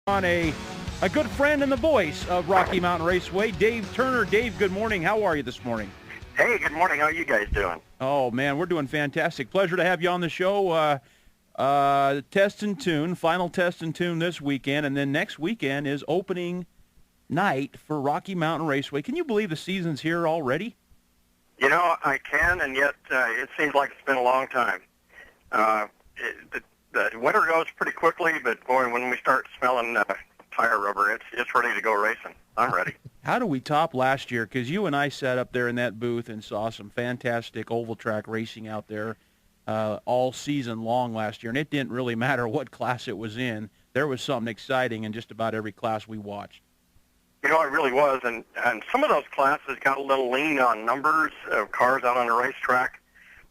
On a good friend and the voice of Rocky Mountain Raceway, Dave Turner. Dave, good morning. How are you this morning? Hey, good morning. How are you guys doing? Oh, man, we're doing fantastic. Pleasure to have you on the show. Test and tune, final test and tune this weekend, and then next weekend is opening night for Rocky Mountain Raceway. Can you believe the season's here already? You know, I can, and yet it seems like it's been a long time. The winter goes pretty quickly, but boy, when we start smelling tire rubber, it's ready to go racing. I'm ready. How do we top last year? Because you and I sat up there in that booth and saw some fantastic oval track racing out there all season long last year, and it didn't really matter what class it was in. There was something exciting in just about every class we watched. You know, it really was, and some of those classes got a little lean on numbers of cars out on the racetrack,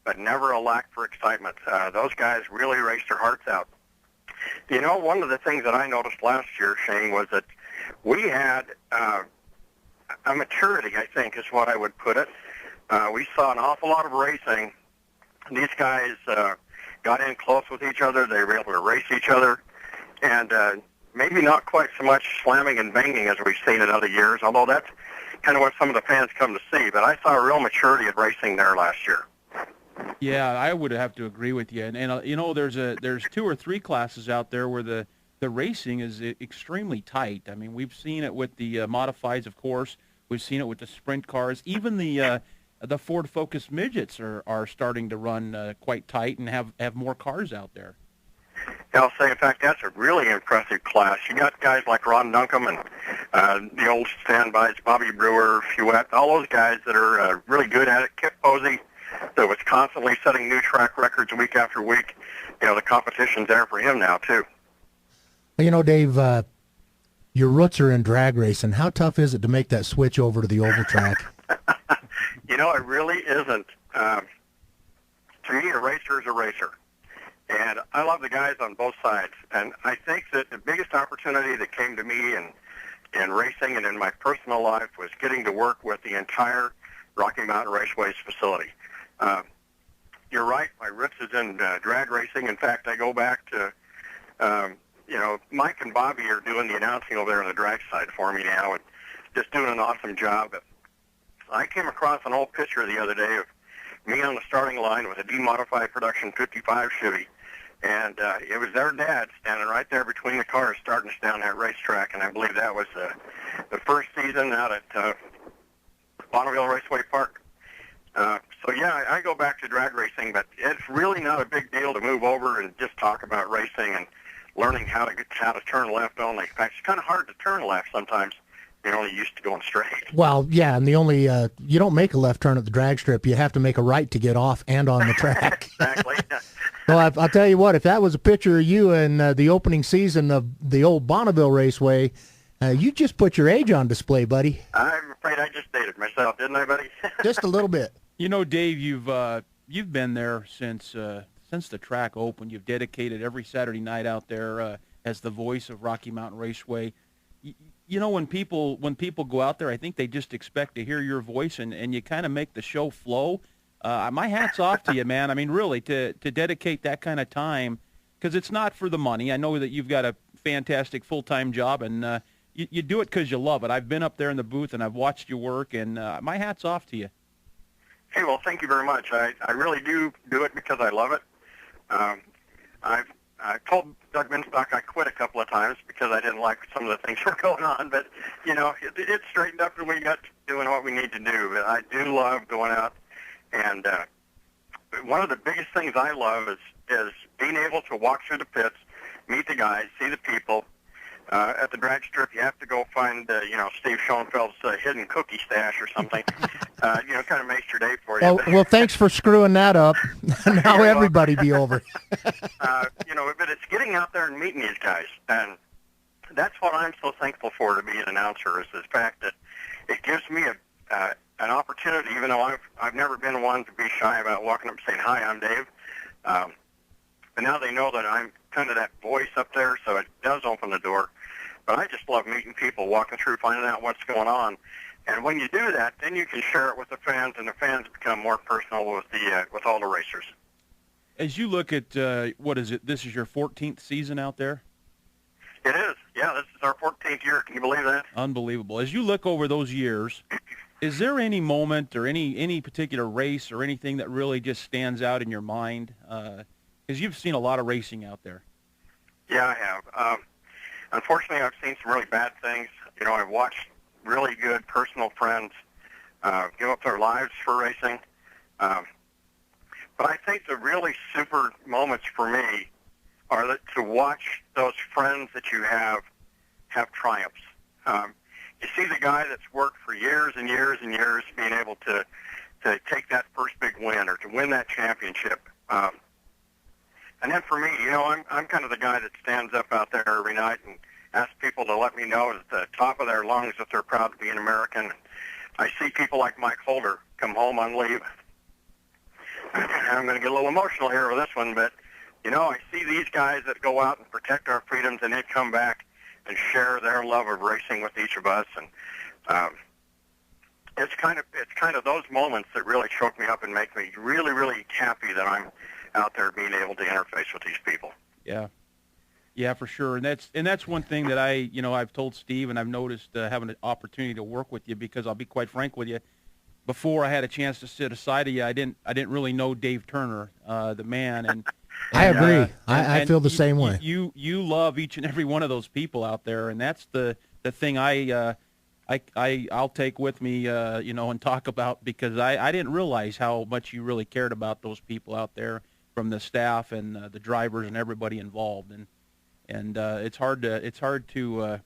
but never a lack for excitement. Those guys really raced their hearts out. You know, one of the things that I noticed last year, Shane, was that we had a maturity, I think is what I would put it. We saw an awful lot of racing. These guys got in close with each other. They were able to race each other, and maybe not quite so much slamming and banging as we've seen in other years, although that's kind of what some of the fans come to see. But I saw a real maturity of racing there last year. Yeah, I would have to agree with you. And you know, there's 2 or 3 classes out there where the racing is extremely tight. I mean, we've seen it with the modifieds, of course. We've seen it with the sprint cars. Even the Ford Focus midgets are starting to run quite tight and have more cars out there. I'll say, in fact, that's a really impressive class. You got guys like Ron Duncombe and the old standbys, Bobby Brewer, Fouette, all those guys that are really good at it. Kip Posey, that was constantly setting new track records week after week. You know, the competition's there for him now, too. You know, Dave, your roots are in drag racing. How tough is it to make that switch over to the oval track? You know, it really isn't. To me, a racer is a racer. And I love the guys on both sides. And I think that the biggest opportunity that came to me in racing and in my personal life was getting to work with the entire Rocky Mountain Raceway's facility. You're right, my roots is in drag racing. In fact, I go back to, you know, Mike and Bobby are doing the announcing over there on the drag side for me now and just doing an awesome job. But I came across an old picture the other day of me on the starting line with a demodified production 55 Chevy. And it was their dad standing right there between the cars starting us down that racetrack. And I believe that was the first season out at Bonneville Raceway Park. So, yeah, I go back to drag racing, but it's really not a big deal to move over and just talk about racing and learning how to turn left only. In fact, it's kind of hard to turn left sometimes. You're only used to going straight. Well, yeah, and the only you don't make a left turn at the drag strip. You have to make a right to get off and on the track. Exactly. Well, I'll tell you what, if that was a picture of you in the opening season of the old Bonneville Raceway, you just put your age on display, buddy. I'm afraid I just dated myself, didn't I, buddy? Just a little bit. You know, Dave, you've been there since the track opened. You've dedicated every Saturday night out there as the voice of Rocky Mountain Raceway. You know, when people go out there, I think they just expect to hear your voice, and you kind of make the show flow. My hat's off to you, man. I mean, really, to dedicate that kind of time, because it's not for the money. I know that you've got a fantastic full-time job, and you do it because you love it. I've been up there in the booth, and I've watched you work, and my hat's off to you. Hey, well, thank you very much. I really do it because I love it. I told Doug Minstock I quit a couple of times because I didn't like some of the things that were going on, but, you know, it straightened up and we got doing what we need to do. But I do love going out, and one of the biggest things I love is being able to walk through the pits, meet the guys, see the people. At the drag strip, you have to go find, Steve Schoenfeld's hidden cookie stash or something. Kind of makes your day for you. Well, thanks for screwing that up. Now everybody be over. But it's getting out there and meeting these guys. And that's what I'm so thankful for to be an announcer, is the fact that it gives me an opportunity, even though I've never been one to be shy about walking up and saying, "Hi, I'm Dave." But now they know that I'm kind of that voice up there, so it does open the door. But I just love meeting people, walking through, finding out what's going on. And when you do that, then you can share it with the fans, and the fans become more personal with all the racers. As you look at, what is it, this is your 14th season out there? It is. Yeah, this is our 14th year. Can you believe that? Unbelievable. As you look over those years, is there any moment or any particular race or anything that really just stands out in your mind? Because you've seen a lot of racing out there. Yeah, I have. Unfortunately, I've seen some really bad things. You know, I've watched really good personal friends give up their lives for racing. But I think the really super moments for me are to watch those friends that you have triumphs. You see the guy that's worked for years and years and years being able to take that first big win or to win that championship. And then for me, you know, I'm kind of the guy that stands up out there every night and asks people to let me know at the top of their lungs that they're proud to be an American. I see people like Mike Holder come home on leave. I'm going to get a little emotional here with this one, but, you know, I see these guys that go out and protect our freedoms and then come back and share their love of racing with each of us. And it's kind of those moments that really choke me up and make me really, really happy that I'm out there being able to interface with these people. Yeah, for sure. And that's one thing that I've told Steve, and I've noticed having an opportunity to work with you, because I'll be quite frank with you, before I had a chance to sit aside of you, I didn't really know Dave Turner, the man. And I agree. I feel the same way. You love each and every one of those people out there, and that's the thing I'll take with me, and talk about, because I didn't realize how much you really cared about those people out there, from the staff and the drivers and everybody involved. And it's hard to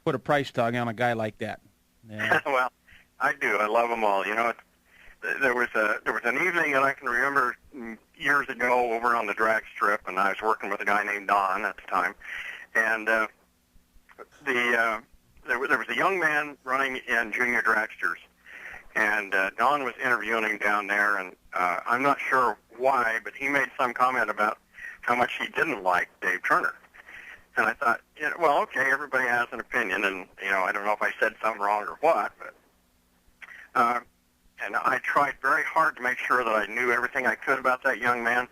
put a price tag on a guy like that. Yeah. Well, I do. I love them all. You know, there was an evening that I can remember years ago over on the drag strip, and I was working with a guy named Don at the time, and there was a young man running in junior dragsters, and Don was interviewing him down there, and I'm not sure why, but he made some comment about how much he didn't like Dave Turner. And I thought, well, okay, everybody has an opinion, and, I don't know if I said something wrong or what, but and I tried very hard to make sure that I knew everything I could about that young man.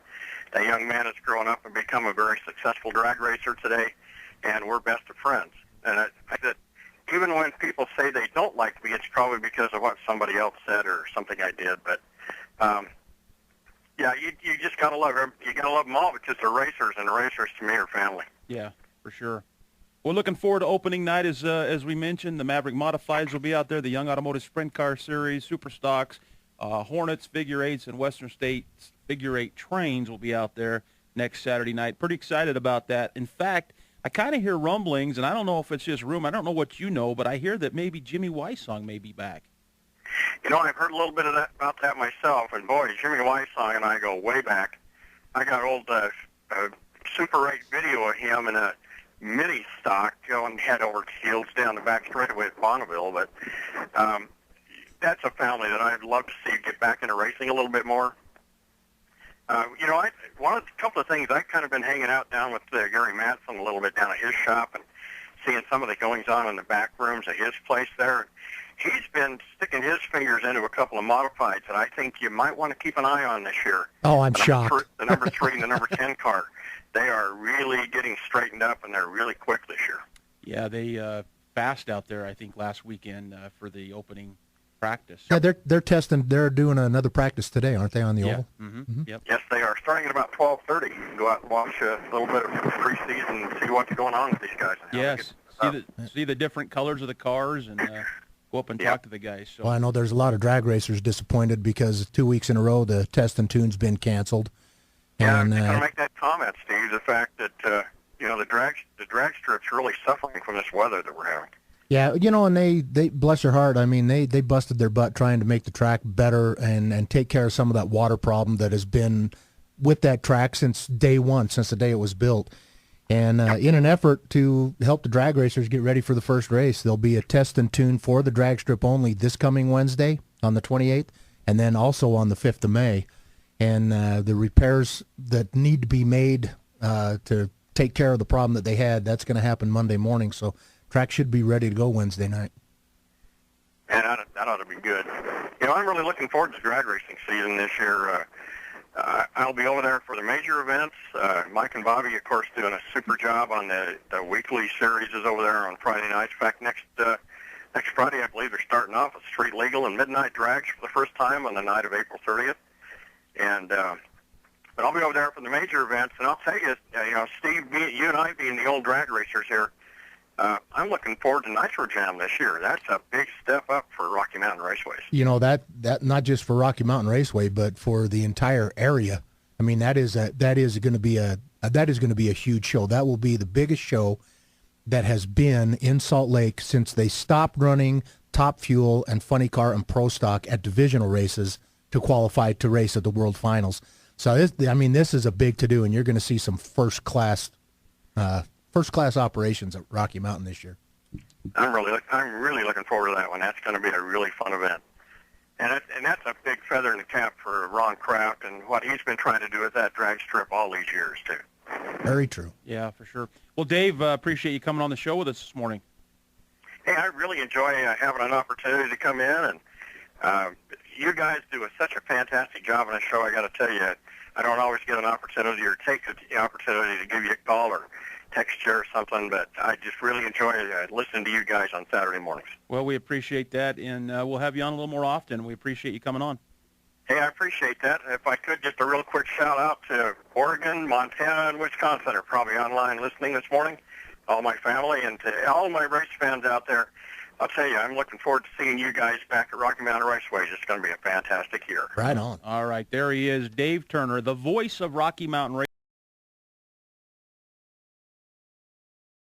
That young man has grown up and become a very successful drag racer today, and we're best of friends. And I think that even when people say they don't like me, it's probably because of what somebody else said or something I did. But yeah, you just gotta love them. You gotta love them all, because they're racers, and racers to me are family. Yeah, for sure. We're looking forward to opening night, as we mentioned. The Maverick Modifieds will be out there, the Young Automotive Sprint Car Series, Super Stocks, Hornets, Figure Eights, and Western States Figure Eight Trains will be out there next Saturday night. Pretty excited about that. In fact, I kind of hear rumblings, and I don't know if it's just rumor. I don't know what you know, but I hear that maybe Jimmy Wysong may be back. I've heard a little bit of that about that myself, and boy, Jimmy Wysong and I go way back. I got old Super 8 video of him in a mini stock going head over heels down the back straightaway at Bonneville, but that's a family that I'd love to see get back into racing a little bit more. A couple of things, I've kind of been hanging out down with Gary Matson a little bit down at his shop and seeing some of the goings-on in the back rooms of his place there. He's been sticking his fingers into a couple of modifieds that I think you might want to keep an eye on this year. Oh, I'm shocked. The number 3 and the number 10 car. They are really getting straightened up, and they're really quick this year. Yeah, they fast out there, I think, last weekend for the opening practice. Yeah, they're testing. They're doing another practice today, aren't they, on the oval? Mm-hmm. Mm-hmm. Yep. Yes, they are. Starting at about 12:30. You can go out and watch a little bit of preseason and see what's going on with these guys. Yes, see the different colors of the cars and go up and talk to the guys. So. Well, I know there's a lot of drag racers disappointed because 2 weeks in a row the test and tune's been canceled. Yeah, I'm going to make that comment, Steve. The fact that the drag strip's really suffering from this weather that we're having. Yeah, and they bless their heart. I mean, they busted their butt trying to make the track better and take care of some of that water problem that has been with that track since day one, since the day it was built. And in an effort to help the drag racers get ready for the first race, there'll be a test and tune for the drag strip only this coming Wednesday on the 28th, and then also on the 5th of May. And the repairs that need to be made to take care of the problem that they had, that's going to happen Monday morning. So track should be ready to go Wednesday night. And that ought to be good. I'm really looking forward to drag racing season this year. I'll be over there for the major events. Mike and Bobby, of course, doing a super job on the weekly series is over there on Friday nights. In fact, next Friday, I believe they're starting off with street legal and midnight drags for the first time on the night of April 30th. And but I'll be over there for the major events, and I'll tell you, Steve, you and I being the old drag racers here, I'm looking forward to Nitro Jam this year. That's a big step up for Rocky Mountain Raceways. You know, that not just for Rocky Mountain Raceway, but for the entire area. I mean, that is going to be a huge show. That will be the biggest show that has been in Salt Lake since they stopped running Top Fuel and Funny Car and Pro Stock at divisional races to qualify to race at the World Finals. So this is a big to do, and you're going to see some first class operations at Rocky Mountain this year. I'm really looking forward to that one. That's going to be a really fun event, and that's a big feather in the cap for Ron Kraft and what he's been trying to do with that drag strip all these years too. Very true. Yeah, for sure. Well, Dave, appreciate you coming on the show with us this morning. Hey, I really enjoy having an opportunity to come in, and you guys do such a fantastic job on the show. I got to tell you, I don't always get an opportunity or take the opportunity to give you a call or text you or something, but I just really enjoy listening to you guys on Saturday mornings. Well, we appreciate that, and we'll have you on a little more often. We appreciate you coming on. Hey, I appreciate that. If I could, just a real quick shout-out to Oregon, Montana, and Wisconsin are probably online listening this morning, all my family, and to all my race fans out there. I'll tell you, I'm looking forward to seeing you guys back at Rocky Mountain Raceway. It's going to be a fantastic year. Right on. All right, there he is, Dave Turner, the voice of Rocky Mountain Raceway.